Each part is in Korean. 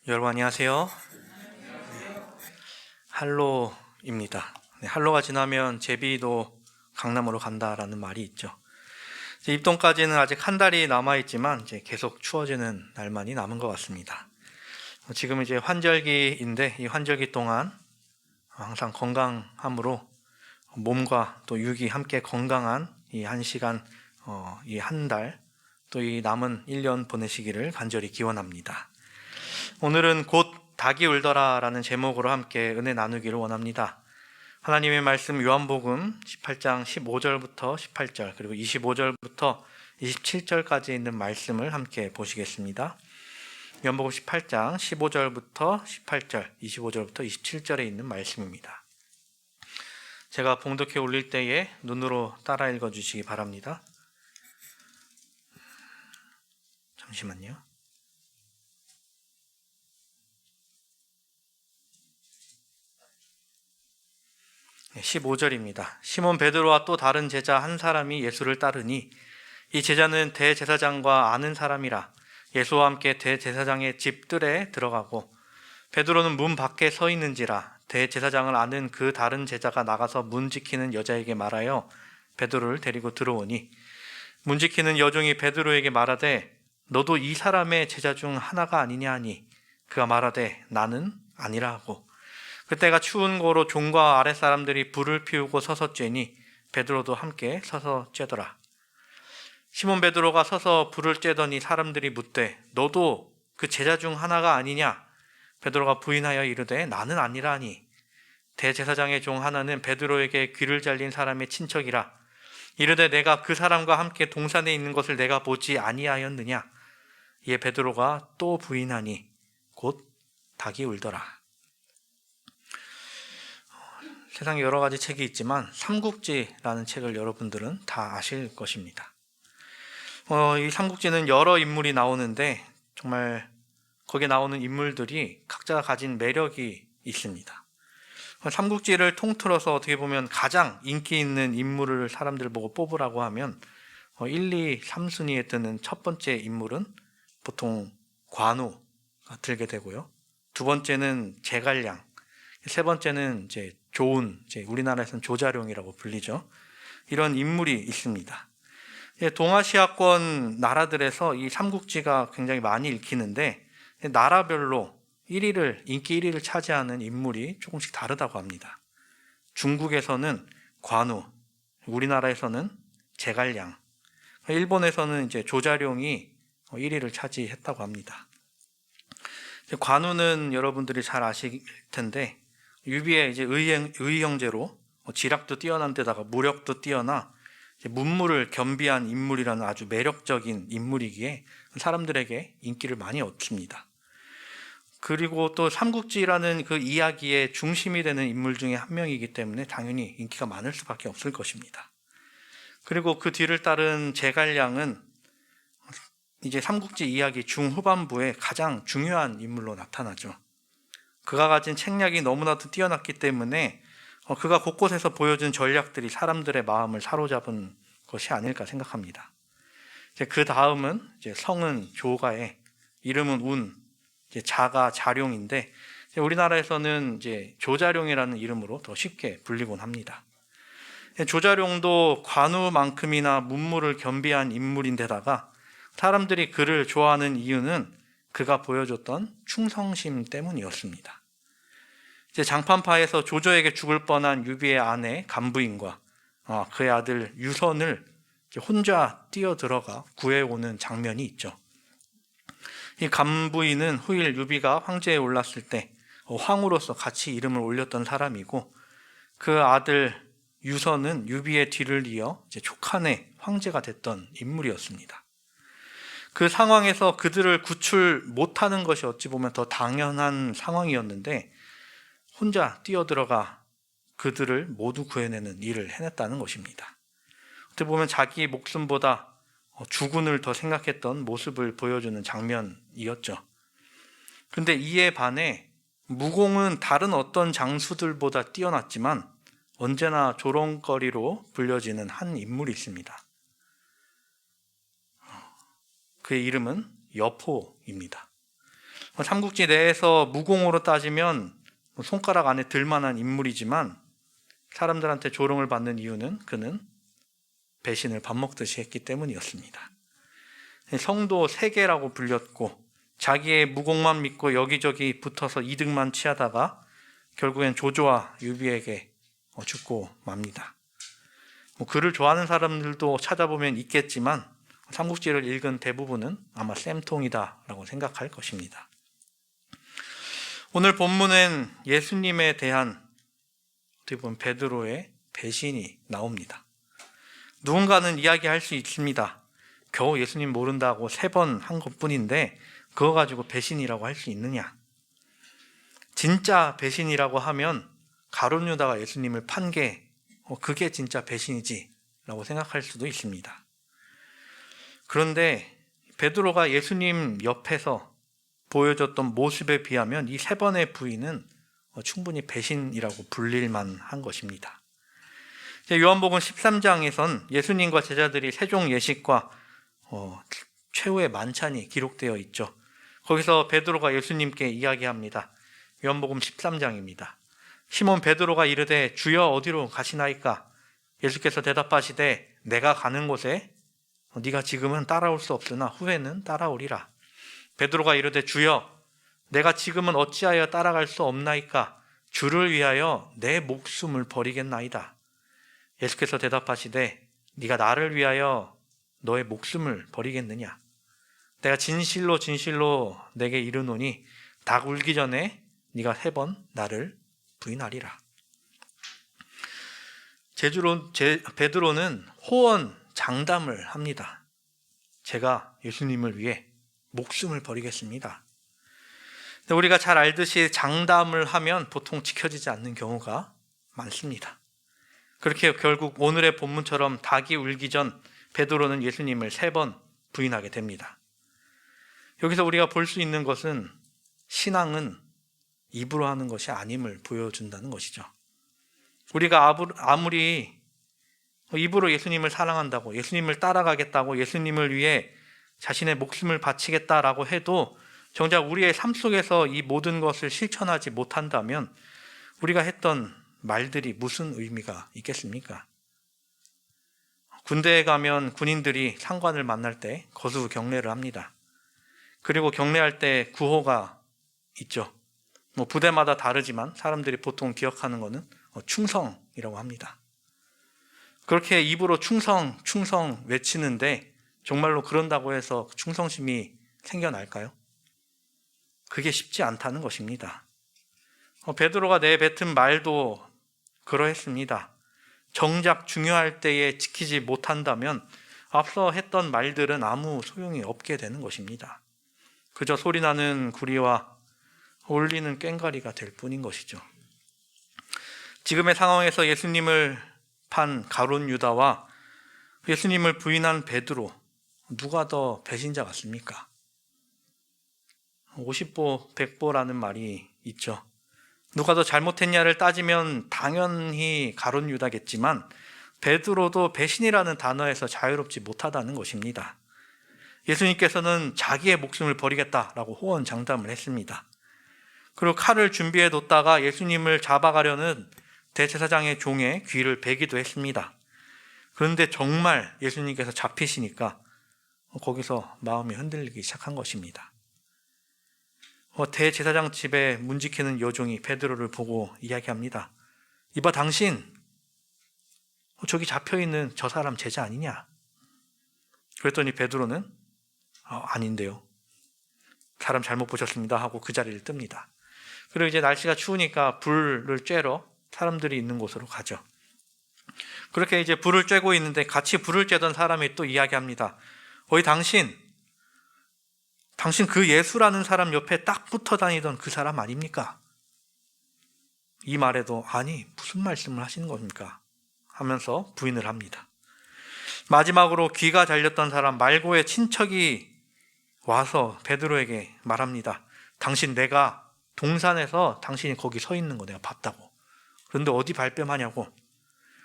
여러분 안녕하세요. 한로입니다. 한로가 지나면 제비도 강남으로 간다라는 말이 있죠. 입동까지는 아직 한 달이 남아있지만 이제 계속 추워지는 날만이 남은 것 같습니다. 지금 이제 환절기인데 이 환절기 동안 항상 건강함으로 몸과 또 육이 함께 건강한 이 한 시간, 이 한 달, 또 이 남은 1년 보내시기를 간절히 기원합니다. 오늘은 곧 닭이 울더라라는 제목으로 함께 은혜 나누기를 원합니다. 하나님의 말씀 요한복음 18장 15절부터 18절 그리고 25절부터 27절까지 있는 말씀을 함께 보시겠습니다. 요한복음 18장 15절부터 18절, 25절부터 27절에 있는 말씀입니다. 제가 봉독해 올릴 때에 눈으로 따라 읽어주시기 바랍니다. 잠시만요. 15절입니다. 시몬 베드로와 또 다른 제자 한 사람이 예수를 따르니 이 제자는 대제사장과 아는 사람이라 예수와 함께 대제사장의 집들에 들어가고 베드로는 문 밖에 서 있는지라 대제사장을 아는 그 다른 제자가 나가서 문 지키는 여자에게 말하여 베드로를 데리고 들어오니 문 지키는 여종이 베드로에게 말하되 너도 이 사람의 제자 중 하나가 아니냐 하니 그가 말하되 나는 아니라 하고 그때가 추운 고로 종과 아랫사람들이 불을 피우고 서서 쬐니 베드로도 함께 서서 쬐더라. 시몬 베드로가 서서 불을 쬐더니 사람들이 묻되 너도 그 제자 중 하나가 아니냐? 베드로가 부인하여 이르되 나는 아니라 하니 대제사장의 종 하나는 베드로에게 귀를 잘린 사람의 친척이라 이르되 내가 그 사람과 함께 동산에 있는 것을 내가 보지 아니하였느냐? 이에 베드로가 또 부인하니 곧 닭이 울더라. 세상에 여러 가지 책이 있지만 삼국지라는 책을 여러분들은 다 아실 것입니다. 이 삼국지는 여러 인물이 나오는데 정말 거기에 나오는 인물들이 각자 가진 매력이 있습니다. 삼국지를 통틀어서 어떻게 보면 가장 인기 있는 인물을 사람들 보고 뽑으라고 하면 1, 2, 3순위에 드는 첫 번째 인물은 보통 관우가 들게 되고요. 두 번째는 제갈량, 세 번째는 이제 조운, 우리나라에서는 조자룡이라고 불리죠. 이런 인물이 있습니다. 동아시아권 나라들에서 이 삼국지가 굉장히 많이 읽히는데 나라별로 인기 1위를 차지하는 인물이 조금씩 다르다고 합니다. 중국에서는 관우, 우리나라에서는 제갈량, 일본에서는 이제 조자룡이 1위를 차지했다고 합니다. 관우는 여러분들이 잘 아실 텐데 유비의 이제 의형제로 지략도 뛰어난 데다가 무력도 뛰어나 문무를 겸비한 인물이라는 아주 매력적인 인물이기에 사람들에게 인기를 많이 얻습니다. 그리고 또 삼국지라는 그 이야기의 중심이 되는 인물 중에 한 명이기 때문에 당연히 인기가 많을 수밖에 없을 것입니다. 그리고 그 뒤를 따른 제갈량은 이제 삼국지 이야기 중후반부에 가장 중요한 인물로 나타나죠. 그가 가진 책략이 너무나도 뛰어났기 때문에 그가 곳곳에서 보여준 전략들이 사람들의 마음을 사로잡은 것이 아닐까 생각합니다. 그 다음은 성은 조가에 이름은 운, 자가 자룡인데 우리나라에서는 조자룡이라는 이름으로 더 쉽게 불리곤 합니다. 조자룡도 관우만큼이나 문무를 겸비한 인물인데다가 사람들이 그를 좋아하는 이유는 그가 보여줬던 충성심 때문이었습니다. 장판파에서 조조에게 죽을 뻔한 유비의 아내 간부인과 그의 아들 유선을 혼자 뛰어들어가 구해오는 장면이 있죠. 이 간부인은 후일 유비가 황제에 올랐을 때 황후로서 같이 이름을 올렸던 사람이고 그 아들 유선은 유비의 뒤를 이어 촉한의 황제가 됐던 인물이었습니다. 그 상황에서 그들을 구출 못하는 것이 어찌 보면 더 당연한 상황이었는데 혼자 뛰어들어가 그들을 모두 구해내는 일을 해냈다는 것입니다. 어떻게 보면 자기 목숨보다 주군을 더 생각했던 모습을 보여주는 장면이었죠. 그런데 이에 반해 무공은 다른 어떤 장수들보다 뛰어났지만 언제나 조롱거리로 불려지는 한 인물이 있습니다. 그의 이름은 여포입니다. 삼국지 내에서 무공으로 따지면 손가락 안에 들 만한 인물이지만 사람들한테 조롱을 받는 이유는 그는 배신을 밥 먹듯이 했기 때문이었습니다. 성도 세계라고 불렸고 자기의 무공만 믿고 여기저기 붙어서 이득만 취하다가 결국엔 조조와 유비에게 죽고 맙니다. 그를 좋아하는 사람들도 찾아보면 있겠지만 삼국지를 읽은 대부분은 아마 쌤통이다라고 생각할 것입니다. 오늘 본문은 예수님에 대한 어떻게 보면 베드로의 배신이 나옵니다. 누군가는 이야기할 수 있습니다. 겨우 예수님 모른다고 3번 한 것뿐인데 그거 가지고 배신이라고 할 수 있느냐? 진짜 배신이라고 하면 가룟 유다가 예수님을 판 게 그게 진짜 배신이지 라고 생각할 수도 있습니다. 그런데 베드로가 예수님 옆에서 보여줬던 모습에 비하면 이 3번의 부인은 충분히 배신이라고 불릴 만한 것입니다. 요한복음 13장에선 예수님과 제자들이 세종 예식과 최후의 만찬이 기록되어 있죠. 거기서 베드로가 예수님께 이야기합니다. 요한복음 13장입니다. 시몬 베드로가 이르되 주여 어디로 가시나이까? 예수께서 대답하시되 내가 가는 곳에 네가 지금은 따라올 수 없으나 후에는 따라오리라. 베드로가 이르되 주여 내가 지금은 어찌하여 따라갈 수 없나이까? 주를 위하여 내 목숨을 버리겠나이다. 예수께서 대답하시되 네가 나를 위하여 너의 목숨을 버리겠느냐? 내가 진실로 진실로 내게 이르노니 닭 울기 전에 네가 3번 나를 부인하리라. 베드로는 호언 장담을 합니다. 제가 예수님을 위해 목숨을 버리겠습니다. 우리가 잘 알듯이 장담을 하면 보통 지켜지지 않는 경우가 많습니다. 그렇게 결국 오늘의 본문처럼 닭이 울기 전 베드로는 예수님을 3번 부인하게 됩니다. 여기서 우리가 볼 수 있는 것은 신앙은 입으로 하는 것이 아님을 보여준다는 것이죠. 우리가 아무리 입으로 예수님을 사랑한다고, 예수님을 따라가겠다고, 예수님을 위해 자신의 목숨을 바치겠다라고 해도 정작 우리의 삶 속에서 이 모든 것을 실천하지 못한다면 우리가 했던 말들이 무슨 의미가 있겠습니까? 군대에 가면 군인들이 상관을 만날 때 거수 경례를 합니다. 그리고 경례할 때 구호가 있죠. 부대마다 다르지만 사람들이 보통 기억하는 것은 충성이라고 합니다. 그렇게 입으로 충성, 충성 외치는데 정말로 그런다고 해서 충성심이 생겨날까요? 그게 쉽지 않다는 것입니다. 베드로가 내뱉은 말도 그러했습니다. 정작 중요할 때에 지키지 못한다면 앞서 했던 말들은 아무 소용이 없게 되는 것입니다. 그저 소리나는 구리와 울리는 꽹과리가 될 뿐인 것이죠. 지금의 상황에서 예수님을 판 가룟 유다와 예수님을 부인한 베드로, 누가 더 배신자 같습니까? 50보 100보라는 말이 있죠. 누가 더 잘못했냐를 따지면 당연히 가룟 유다겠지만 베드로도 배신이라는 단어에서 자유롭지 못하다는 것입니다. 예수님께서는 자기의 목숨을 버리겠다라고 호언장담을 했습니다. 그리고 칼을 준비해 뒀다가 예수님을 잡아가려는 대제사장의 종의 귀를 베기도 했습니다. 그런데 정말 예수님께서 잡히시니까 거기서 마음이 흔들리기 시작한 것입니다. 대제사장 집에 문지키는 여종이 베드로를 보고 이야기합니다. 이봐 당신 저기 잡혀있는 저 사람 제자 아니냐? 그랬더니 베드로는 아닌데요. 사람 잘못 보셨습니다 하고 그 자리를 뜹니다. 그리고 이제 날씨가 추우니까 불을 쬐러 사람들이 있는 곳으로 가죠. 그렇게 이제 불을 쬐고 있는데 같이 불을 쬐던 사람이 또 이야기합니다. 당신 그 예수라는 사람 옆에 딱 붙어 다니던 그 사람 아닙니까? 이 말에도 아니 무슨 말씀을 하시는 겁니까? 하면서 부인을 합니다. 마지막으로 귀가 잘렸던 사람 말고의 친척이 와서 베드로에게 말합니다. 당신 내가 동산에서 당신이 거기 서 있는 거 내가 봤다고. 그런데 어디 발뺌하냐고.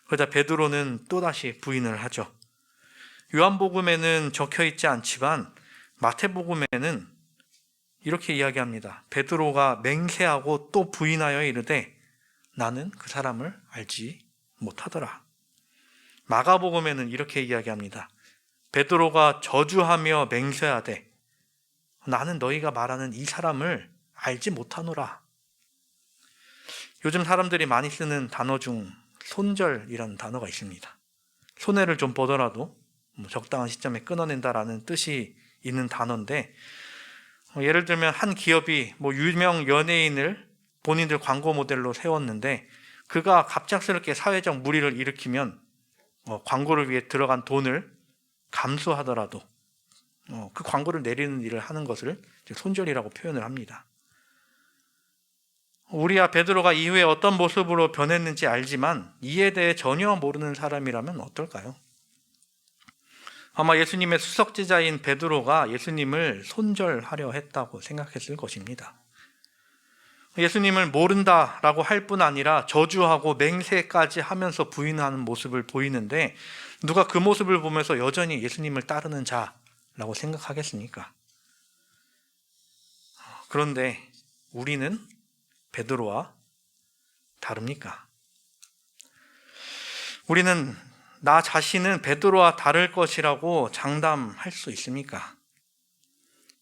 그러자 베드로는 또다시 부인을 하죠. 요한복음에는 적혀 있지 않지만 마태복음에는 이렇게 이야기합니다. 베드로가 맹세하고 또 부인하여 이르되 나는 그 사람을 알지 못하더라. 마가복음에는 이렇게 이야기합니다. 베드로가 저주하며 맹세하되 나는 너희가 말하는 이 사람을 알지 못하노라. 요즘 사람들이 많이 쓰는 단어 중 손절이라는 단어가 있습니다. 손해를 좀 보더라도 적당한 시점에 끊어낸다라는 뜻이 있는 단어인데, 예를 들면 한 기업이 유명 연예인을 본인들 광고 모델로 세웠는데 그가 갑작스럽게 사회적 물의를 일으키면 광고를 위해 들어간 돈을 감수하더라도 그 광고를 내리는 일을 하는 것을 손절이라고 표현을 합니다. 우리야 베드로가 이후에 어떤 모습으로 변했는지 알지만 이에 대해 전혀 모르는 사람이라면 어떨까요? 아마 예수님의 수석제자인 베드로가 예수님을 손절하려 했다고 생각했을 것입니다. 예수님을 모른다라고 할 뿐 아니라 저주하고 맹세까지 하면서 부인하는 모습을 보이는데 누가 그 모습을 보면서 여전히 예수님을 따르는 자라고 생각하겠습니까? 그런데 우리는 베드로와 다릅니까? 우리는 나 자신은 베드로와 다를 것이라고 장담할 수 있습니까?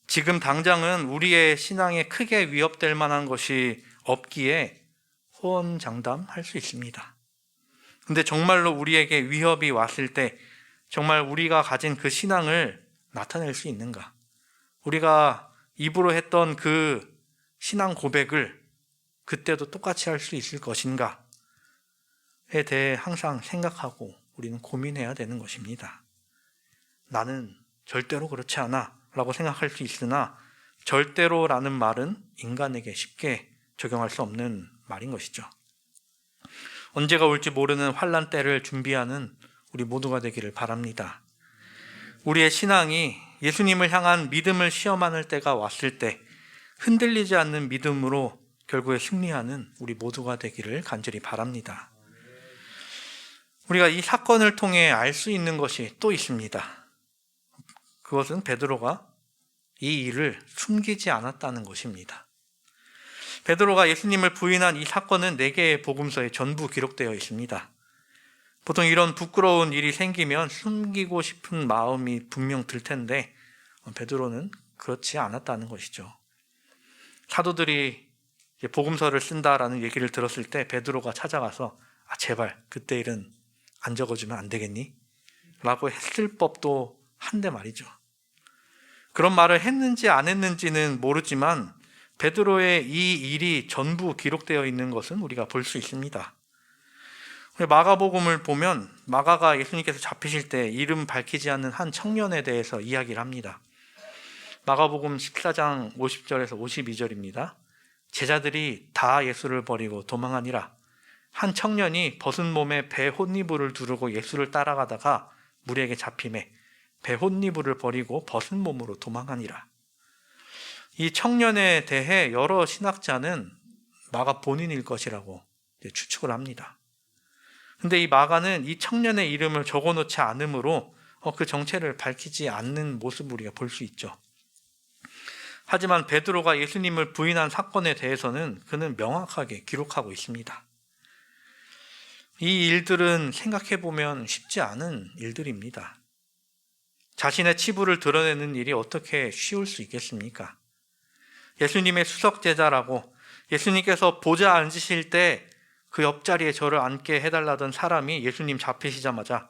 지금 당장은 우리의 신앙에 크게 위협될 만한 것이 없기에 호언장담할 수 있습니다. 근데 정말로 우리에게 위협이 왔을 때 정말 우리가 가진 그 신앙을 나타낼 수 있는가? 우리가 입으로 했던 그 신앙 고백을 그때도 똑같이 할 수 있을 것인가에 대해 항상 생각하고 우리는 고민해야 되는 것입니다. 나는 절대로 그렇지 않아 라고 생각할 수 있으나 절대로라는 말은 인간에게 쉽게 적용할 수 없는 말인 것이죠. 언제가 올지 모르는 환난 때를 준비하는 우리 모두가 되기를 바랍니다. 우리의 신앙이 예수님을 향한 믿음을 시험하는 때가 왔을 때 흔들리지 않는 믿음으로 결국에 승리하는 우리 모두가 되기를 간절히 바랍니다. 우리가 이 사건을 통해 알 수 있는 것이 또 있습니다. 그것은 베드로가 이 일을 숨기지 않았다는 것입니다. 베드로가 예수님을 부인한 이 사건은 4개의 복음서에 전부 기록되어 있습니다. 보통 이런 부끄러운 일이 생기면 숨기고 싶은 마음이 분명 들 텐데 베드로는 그렇지 않았다는 것이죠. 사도들이 복음서를 쓴다라는 얘기를 들었을 때 베드로가 찾아가서 제발 그때 일은 안 적어주면 안 되겠니? 라고 했을 법도 한데 말이죠. 그런 말을 했는지 안 했는지는 모르지만 베드로의 이 일이 전부 기록되어 있는 것은 우리가 볼 수 있습니다. 마가복음을 보면 마가가 예수님께서 잡히실 때 이름 밝히지 않는 한 청년에 대해서 이야기를 합니다. 마가복음 14장 50절에서 52절입니다. 제자들이 다 예수를 버리고 도망하니라. 한 청년이 벗은 몸에 배 혼니부를 두르고 예수를 따라가다가 무리에게 잡히매 배 혼니부를 버리고 벗은 몸으로 도망하니라. 이 청년에 대해 여러 신학자는 마가 본인일 것이라고 추측을 합니다. 근데 이 마가는 이 청년의 이름을 적어놓지 않으므로 그 정체를 밝히지 않는 모습을 우리가 볼 수 있죠. 하지만 베드로가 예수님을 부인한 사건에 대해서는 그는 명확하게 기록하고 있습니다. 이 일들은 생각해보면 쉽지 않은 일들입니다. 자신의 치부를 드러내는 일이 어떻게 쉬울 수 있겠습니까? 예수님의 수석 제자라고 예수님께서 보좌 앉으실 때 그 옆자리에 저를 앉게 해달라던 사람이 예수님 잡히시자마자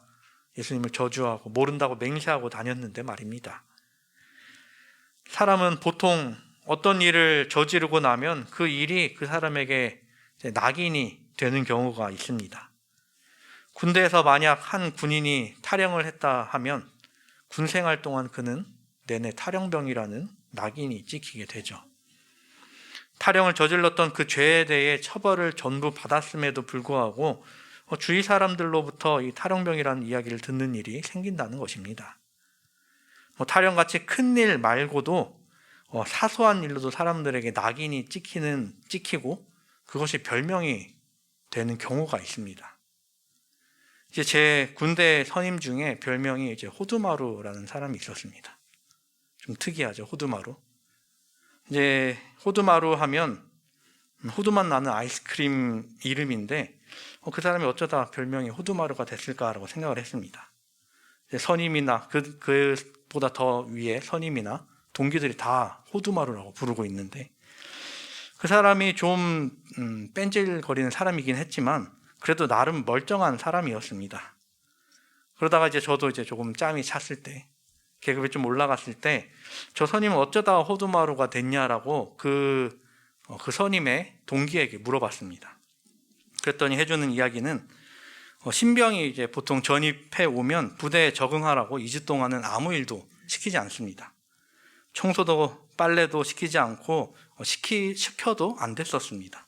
예수님을 저주하고 모른다고 맹세하고 다녔는데 말입니다. 사람은 보통 어떤 일을 저지르고 나면 그 일이 그 사람에게 낙인이 되는 경우가 있습니다. 군대에서 만약 한 군인이 탈영을 했다 하면 군생활 동안 그는 내내 탈영병이라는 낙인이 찍히게 되죠. 탈영을 저질렀던 그 죄에 대해 처벌을 전부 받았음에도 불구하고 주위 사람들로부터 이 탈영병이라는 이야기를 듣는 일이 생긴다는 것입니다. 탈영같이 큰 일 말고도 사소한 일로도 사람들에게 낙인이 찍히고 그것이 별명이 되는 경우가 있습니다. 이제 제 군대 선임 중에 별명이 이제 호두마루라는 사람이 있었습니다. 좀 특이하죠, 호두마루. 이제 호두마루 하면 호두맛 나는 아이스크림 이름인데 그 사람이 어쩌다 별명이 호두마루가 됐을까라고 생각을 했습니다. 선임이나 그보다 더 위에 선임이나 동기들이 다 호두마루라고 부르고 있는데, 그 사람이 좀 뺀질거리는 사람이긴 했지만 그래도 나름 멀쩡한 사람이었습니다. 그러다가 이제 저도 이제 조금 짬이 찼을 때, 계급이 좀 올라갔을 때, 저 선임은 어쩌다 호두마루가 됐냐라고 그 선임의 동기에게 물어봤습니다. 그랬더니 해주는 이야기는 신병이 이제 보통 전입해 오면 부대에 적응하라고 2주 동안은 아무 일도 시키지 않습니다. 청소도 빨래도 시키지 않고 시켜도 안 됐었습니다.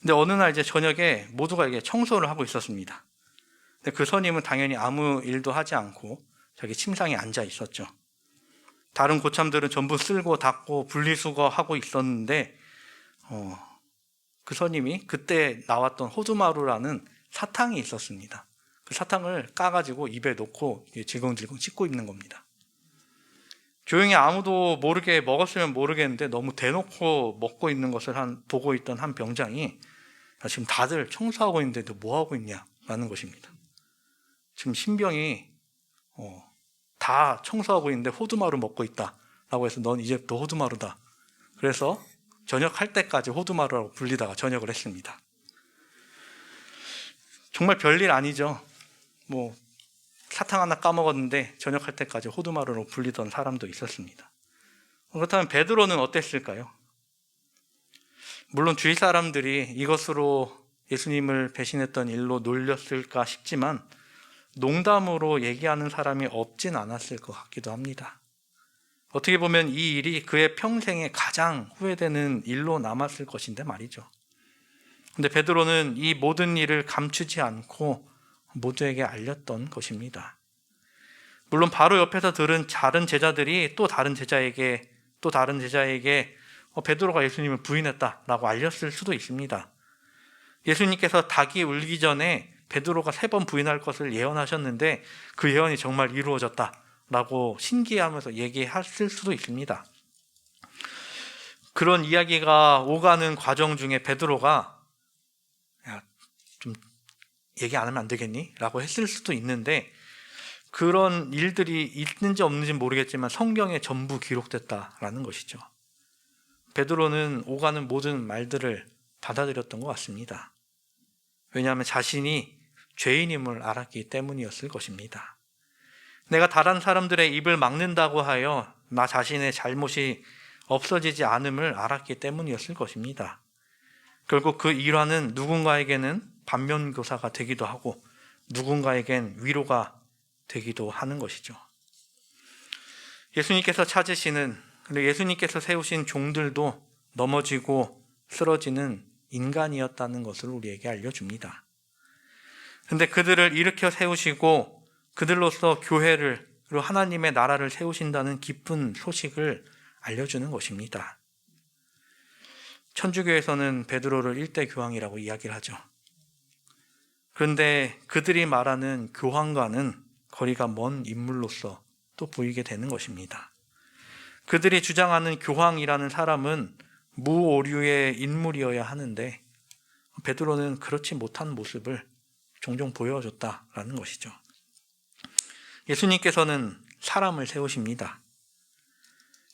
근데 어느 날 이제 저녁에 모두가 이게 청소를 하고 있었습니다. 근데 그 선임은 당연히 아무 일도 하지 않고 자기 침상에 앉아 있었죠. 다른 고참들은 전부 쓸고 닦고 분리수거하고 있었는데 그 선임이 그때 나왔던 호두마루라는 사탕이 있었습니다. 그 사탕을 까가지고 입에 넣고 질겅질겅 씹고 있는 겁니다. 조용히 아무도 모르게 먹었으면 모르겠는데 너무 대놓고 먹고 있는 것을 보고 있던 한 병장이 지금 다들 청소하고 있는데 너 뭐하고 있냐 라는 것입니다. 지금 신병이 다 청소하고 있는데 호두마루 먹고 있다 라고 해서 넌 이제부터 호두마루다. 그래서 저녁할 때까지 호두마루라고 불리다가 저녁을 했습니다. 정말 별일 아니죠. 사탕 하나 까먹었는데 저녁할 때까지 호두마루로 불리던 사람도 있었습니다. 그렇다면 베드로는 어땠을까요? 물론 주위 사람들이 이것으로 예수님을 배신했던 일로 놀렸을까 싶지만 농담으로 얘기하는 사람이 없진 않았을 것 같기도 합니다. 어떻게 보면 이 일이 그의 평생에 가장 후회되는 일로 남았을 것인데 말이죠. 근데 베드로는 이 모든 일을 감추지 않고 모두에게 알렸던 것입니다. 물론 바로 옆에서 들은 다른 제자들이 또 다른 제자에게 베드로가 예수님을 부인했다라고 알렸을 수도 있습니다. 예수님께서 닭이 울기 전에 베드로가 3번 부인할 것을 예언하셨는데 그 예언이 정말 이루어졌다라고 신기해하면서 얘기했을 수도 있습니다. 그런 이야기가 오가는 과정 중에 베드로가 좀 얘기 안 하면 안 되겠니? 라고 했을 수도 있는데, 그런 일들이 있는지 없는지 모르겠지만 성경에 전부 기록됐다라는 것이죠. 베드로는 오가는 모든 말들을 받아들였던 것 같습니다. 왜냐하면 자신이 죄인임을 알았기 때문이었을 것입니다. 내가 다른 사람들의 입을 막는다고 하여 나 자신의 잘못이 없어지지 않음을 알았기 때문이었을 것입니다. 결국 그 일화는 누군가에게는 반면교사가 되기도 하고 누군가에겐 위로가 되기도 하는 것이죠. 예수님께서 찾으시는, 그리고 예수님께서 세우신 종들도 넘어지고 쓰러지는 인간이었다는 것을 우리에게 알려줍니다. 그런데 그들을 일으켜 세우시고 그들로서 교회를, 그리고 하나님의 나라를 세우신다는 기쁜 소식을 알려주는 것입니다. 천주교에서는 베드로를 일대 교황이라고 이야기를 하죠. 그런데 그들이 말하는 교황과는 거리가 먼 인물로서 또 보이게 되는 것입니다. 그들이 주장하는 교황이라는 사람은 무오류의 인물이어야 하는데 베드로는 그렇지 못한 모습을 종종 보여줬다라는 것이죠. 예수님께서는 사람을 세우십니다.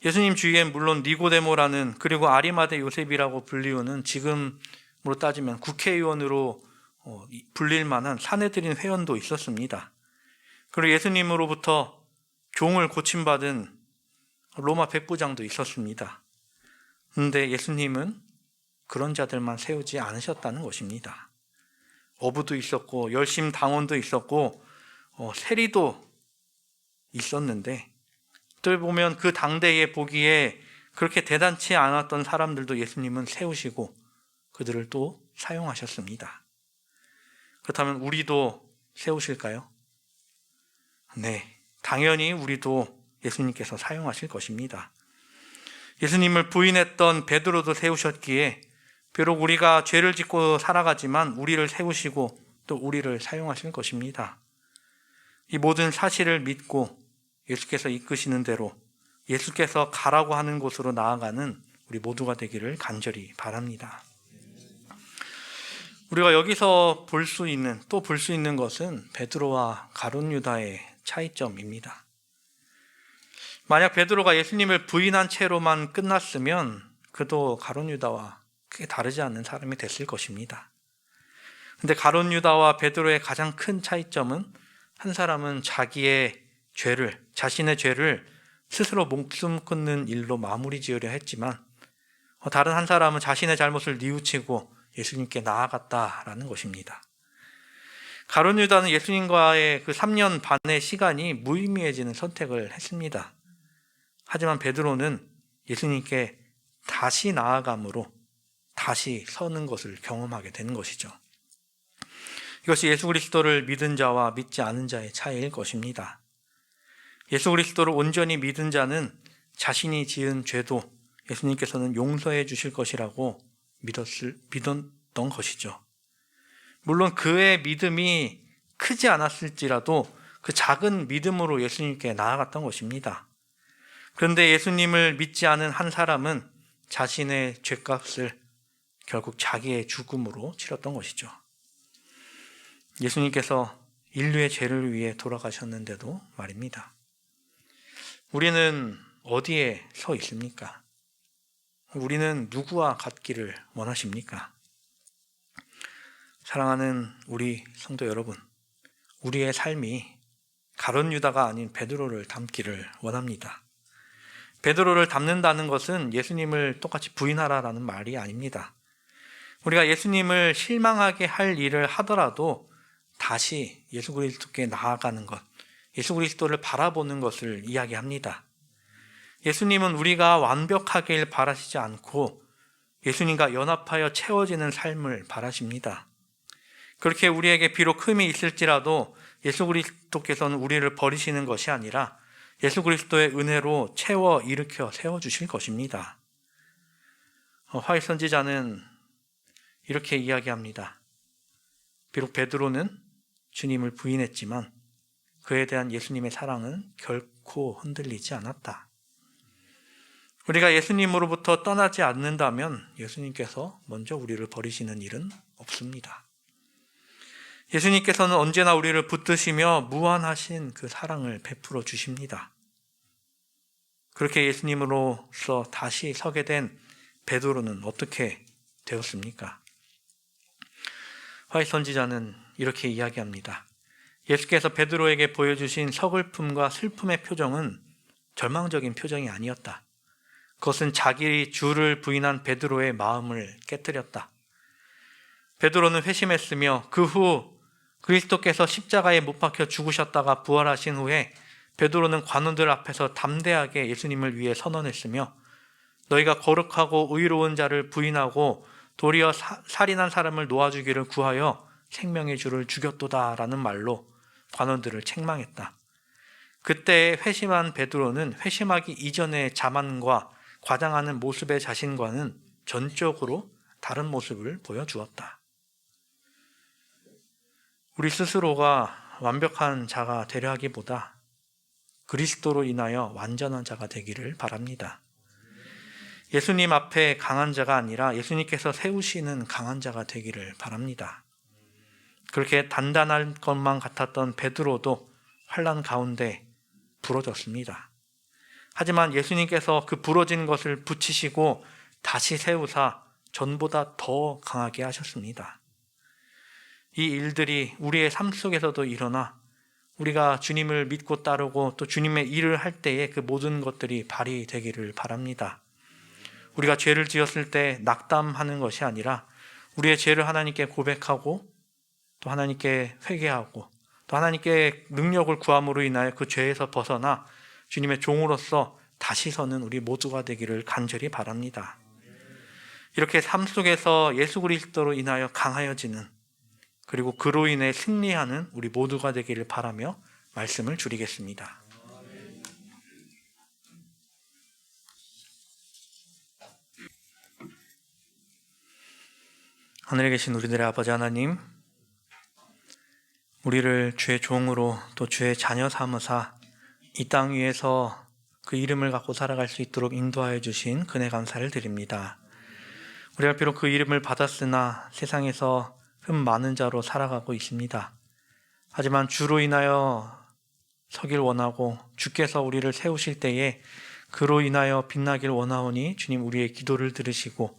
예수님 주위엔 물론 니고데모라는, 그리고 아리마대 요셉이라고 불리우는, 지금으로 따지면 국회의원으로 불릴 만한 사내들인 회원도 있었습니다. 그리고 예수님으로부터 종을 고침받은 로마 백부장도 있었습니다. 그런데 예수님은 그런 자들만 세우지 않으셨다는 것입니다. 어부도 있었고 열심 당원도 있었고 세리도 있었는데, 또 보면 그 당대에 보기에 그렇게 대단치 않았던 사람들도 예수님은 세우시고 그들을 또 사용하셨습니다. 그렇다면 우리도 세우실까요? 네, 당연히 우리도 예수님께서 사용하실 것입니다. 예수님을 부인했던 베드로도 세우셨기에 비록 우리가 죄를 짓고 살아가지만 우리를 세우시고 또 우리를 사용하실 것입니다. 이 모든 사실을 믿고 예수께서 이끄시는 대로, 예수께서 가라고 하는 곳으로 나아가는 우리 모두가 되기를 간절히 바랍니다. 우리가 여기서 볼 수 있는 것은 베드로와 가룟 유다의 차이점입니다. 만약 베드로가 예수님을 부인한 채로만 끝났으면 그도 가룟 유다와 크게 다르지 않는 사람이 됐을 것입니다. 근데 가룟 유다와 베드로의 가장 큰 차이점은 한 사람은 자신의 죄를 스스로 목숨 끊는 일로 마무리 지으려 했지만 다른 한 사람은 자신의 잘못을 뉘우치고 예수님께 나아갔다라는 것입니다. 가룟 유다는 예수님과의 그 3년 반의 시간이 무의미해지는 선택을 했습니다. 하지만 베드로는 예수님께 다시 나아감으로 다시 서는 것을 경험하게 되는 것이죠. 이것이 예수 그리스도를 믿은 자와 믿지 않은 자의 차이일 것입니다. 예수 그리스도를 온전히 믿은 자는 자신이 지은 죄도 예수님께서는 용서해 주실 것이라고 믿었던 것이죠. 물론 그의 믿음이 크지 않았을지라도 그 작은 믿음으로 예수님께 나아갔던 것입니다. 그런데 예수님을 믿지 않은 한 사람은 자신의 죄값을 결국 자기의 죽음으로 치렀던 것이죠. 예수님께서 인류의 죄를 위해 돌아가셨는데도 말입니다. 우리는 어디에 서 있습니까? 우리는 누구와 같기를 원하십니까? 사랑하는 우리 성도 여러분, 우리의 삶이 가룟 유다가 아닌 베드로를 닮기를 원합니다. 베드로를 닮는다는 것은 예수님을 똑같이 부인하라라는 말이 아닙니다. 우리가 예수님을 실망하게 할 일을 하더라도 다시 예수 그리스도께 나아가는 것, 예수 그리스도를 바라보는 것을 이야기합니다. 예수님은 우리가 완벽하길 바라시지 않고 예수님과 연합하여 채워지는 삶을 바라십니다. 그렇게 우리에게 비록 흠이 있을지라도 예수 그리스도께서는 우리를 버리시는 것이 아니라 예수 그리스도의 은혜로 채워 일으켜 세워주실 것입니다. 화일 선지자는 이렇게 이야기합니다. 비록 베드로는 주님을 부인했지만 그에 대한 예수님의 사랑은 결코 흔들리지 않았다. 우리가 예수님으로부터 떠나지 않는다면 예수님께서 먼저 우리를 버리시는 일은 없습니다. 예수님께서는 언제나 우리를 붙드시며 무한하신 그 사랑을 베풀어 주십니다. 그렇게 예수님으로서 다시 서게 된 베드로는 어떻게 되었습니까? 화이 선지자는 이렇게 이야기합니다. 예수께서 베드로에게 보여주신 서글픔과 슬픔의 표정은 절망적인 표정이 아니었다. 그것은 자기 주를 부인한 베드로의 마음을 깨뜨렸다. 베드로는 회심했으며 그 후 그리스도께서 십자가에 못 박혀 죽으셨다가 부활하신 후에 베드로는 관원들 앞에서 담대하게 예수님을 위해 선언했으며 너희가 거룩하고 의로운 자를 부인하고 도리어 살인한 사람을 놓아주기를 구하여 생명의 주를 죽였도다 라는 말로 관원들을 책망했다. 그때 회심한 베드로는 회심하기 이전의 자만과 과장하는 모습의 자신과는 전적으로 다른 모습을 보여주었다. 우리 스스로가 완벽한 자가 되려 하기보다 그리스도로 인하여 완전한 자가 되기를 바랍니다. 예수님 앞에 강한 자가 아니라 예수님께서 세우시는 강한 자가 되기를 바랍니다. 그렇게 단단할 것만 같았던 베드로도 환난 가운데 부러졌습니다. 하지만 예수님께서 그 부러진 것을 붙이시고 다시 세우사 전보다 더 강하게 하셨습니다. 이 일들이 우리의 삶 속에서도 일어나 우리가 주님을 믿고 따르고 또 주님의 일을 할 때에 그 모든 것들이 발휘되기를 바랍니다. 우리가 죄를 지었을 때 낙담하는 것이 아니라 우리의 죄를 하나님께 고백하고 또 하나님께 회개하고 또 하나님께 능력을 구함으로 인하여 그 죄에서 벗어나 주님의 종으로서 다시 서는 우리 모두가 되기를 간절히 바랍니다. 이렇게 삶 속에서 예수 그리스도로 인하여 강하여지는 그리고 그로 인해 승리하는 우리 모두가 되기를 바라며 말씀을 줄이겠습니다. 하늘에 계신 우리들의 아버지 하나님, 우리를 주의 종으로 또 주의 자녀 삼으사 이 땅 위에서 그 이름을 갖고 살아갈 수 있도록 인도하여 주신 은혜 감사를 드립니다. 우리가 비록 그 이름을 받았으나 세상에서 흠 많은 자로 살아가고 있습니다. 하지만 주로 인하여 서길 원하고 주께서 우리를 세우실 때에 그로 인하여 빛나길 원하오니 주님 우리의 기도를 들으시고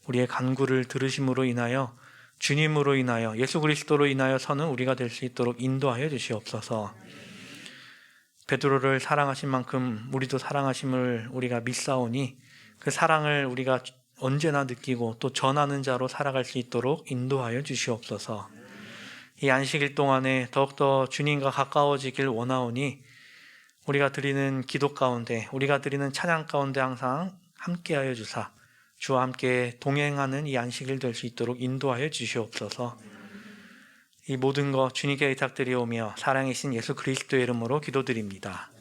우리의 간구를 들으심으로 인하여 주님으로 인하여 예수 그리스도로 인하여 서는 우리가 될 수 있도록 인도하여 주시옵소서. 베드로를 사랑하신 만큼 우리도 사랑하심을 우리가 믿사오니 그 사랑을 우리가 언제나 느끼고 또 전하는 자로 살아갈 수 있도록 인도하여 주시옵소서. 이 안식일 동안에 더욱더 주님과 가까워지길 원하오니 우리가 드리는 기도 가운데 우리가 드리는 찬양 가운데 항상 함께하여 주사 주와 함께 동행하는 이 안식일 될 수 있도록 인도하여 주시옵소서. 이 모든 것 주님께 의탁드리오며 사랑이신 예수 그리스도의 이름으로 기도드립니다.